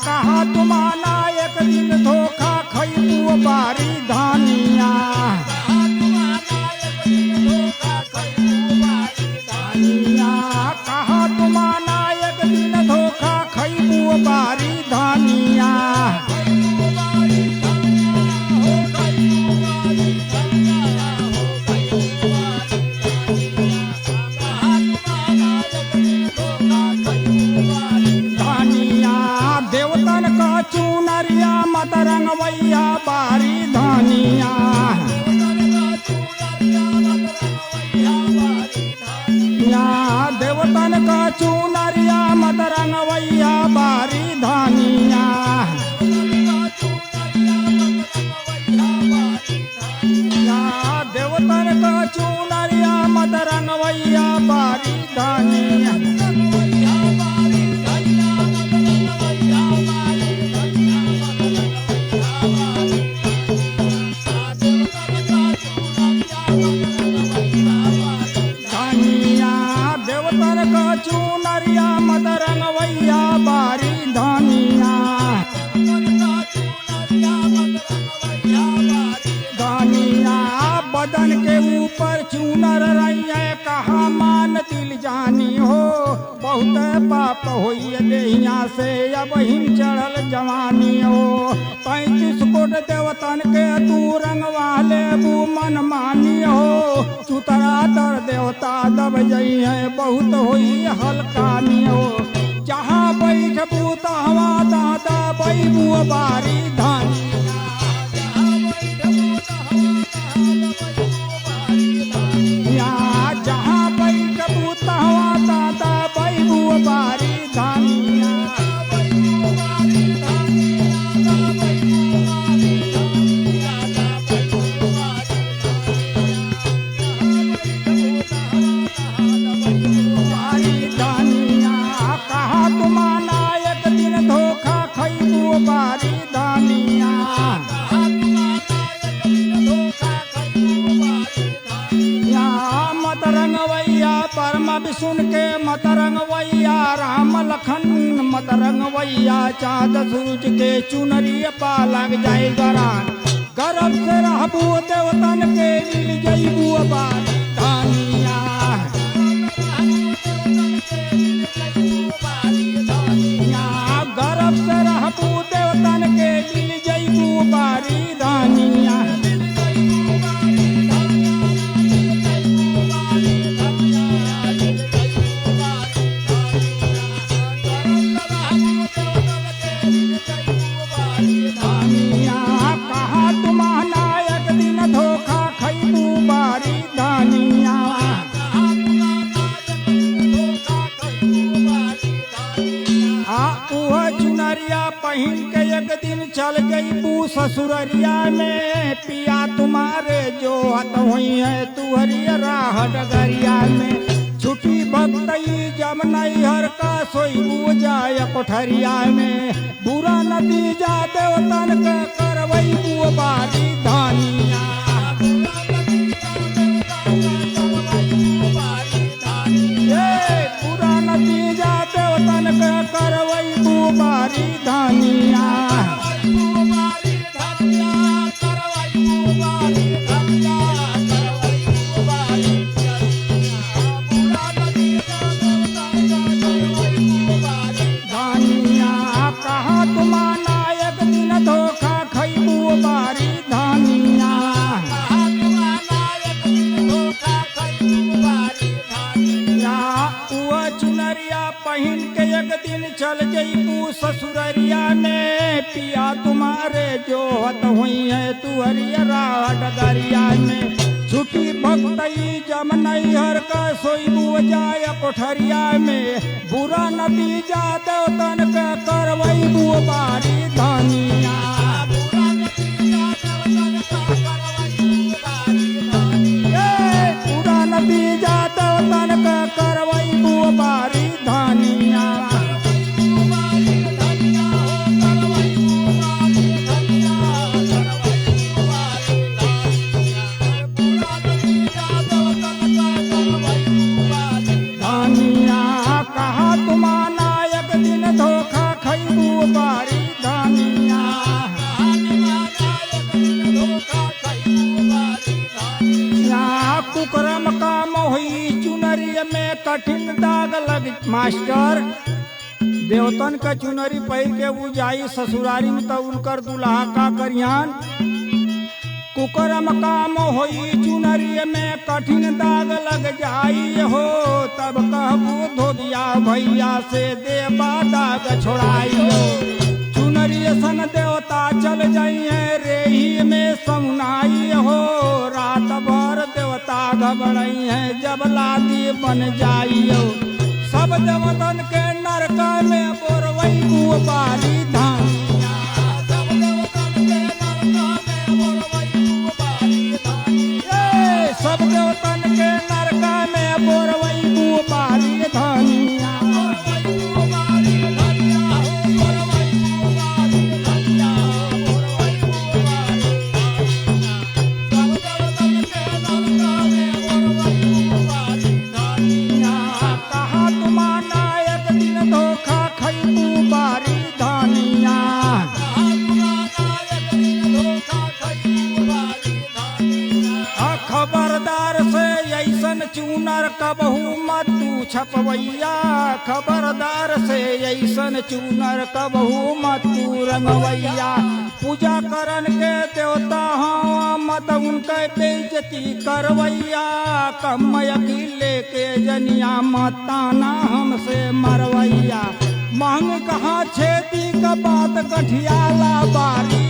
कहा तुम्हारा एक दिन धोखा खैबू बारी धानिया कहा तुम्हारा एक दिन धोखा खैबू बारी धानिया देवतन का चूनरिया मत रंगवैया बारी धानिया देवतन का चूनरिया मत रंगवैया बारी धानिया देवतन का चूनरिया मत रंगवैया बारी धानिया देवतन का चूनरिया मत रंगवैया बारी धानिया धानिया बदन के ऊपर चूनर रैया कहा मान दिल जानी हो बहुत पाप होइए देहिया से अब हिम चढ़ल जवानी हो 35 कोट देवतन के तू रंगवा लेबू मन मानी हो चुतरा दर देवता दब जई है बहुत होई हल्कानी हो जहाँ बैठबू तहवा दादा बैबू बारी धानी जहाँ बैठबू तहवा दादा बैबू बारी धानिया कहा तुम्हारा एक दिन धोखा खैबू बारी धानिया मत रंगवैया परमा सुन के मत रंगवैया राम लखन मत रंगवैया चाँद सूरज के चुनरी पा लग जाए गरान गर्भ से रहबू देवतन के मिल जईबू बारी धानिया गर्भ से रहबू देवतन के मिल जईबू बारी धानिया कहा तुम्हारा एक दिन धोखा खैबू बारी धानिया चुनरिया पहन के एक दिन चल गई बू ससुररिया में पिया तुम्हारे जो हत हुई है तुहरी राह डगरिया में छुट्टी भक्तई जब नैहर का सोईबू जाय कोठरिया में बुरा नतीजा देवतन के करवैबू बारी धानिया बुरा नतीजा देवतन के करवैबू बारी धानिया कहा तुम्हारा एक दिन धोखा खैबू बारी धानिया चुनरिया पहन के एक दिन चल जईबू ससुररिया में पिया तुम्हारे जो हत हुई है तुहरी राह डगरिया में छुट्टी भक्तई जब नैहर का सोईबू जाय कोठरिया में बुरा नतीजा देवतन के करवैबू बारी धानिया बुरा नतीजा देवतन के करवैबू बारी धानिया मास्टर देवतन का चुनरी पहिर के वो जाई ससुरारी में, तो उनकर दुल्हा का करियान कुकरम काम होई चुनरी में कठिन दाग लग जाई हो, तब कहबू धोबिया भैया से देबा दाग छोड़ाई हो। चुनरी सन देवता चल जाइए रेही में समुनाई हो, रात भर देवता घबराई है जब लादी बन जाई हो। सब देवतन के नरक में बोरवई बारी धान, सब देवतन के नरक में बोरवई बारी धनिया। कहा तुमाना एक दिन धोखा खैबू बारी धनिया। खबरदार से ऐसन चूनर कबहू मत तू छपवैया, खबरदार से ऐसन चूनर कबहू मत तू रंगवैया। पूजा करन के देवता हाँ मत उनके बेइज्जती करवैया, कमय की लेके जनिया मताना हमसे मरवैया। मांग कहाँ छेदी का बात गठियाला बारी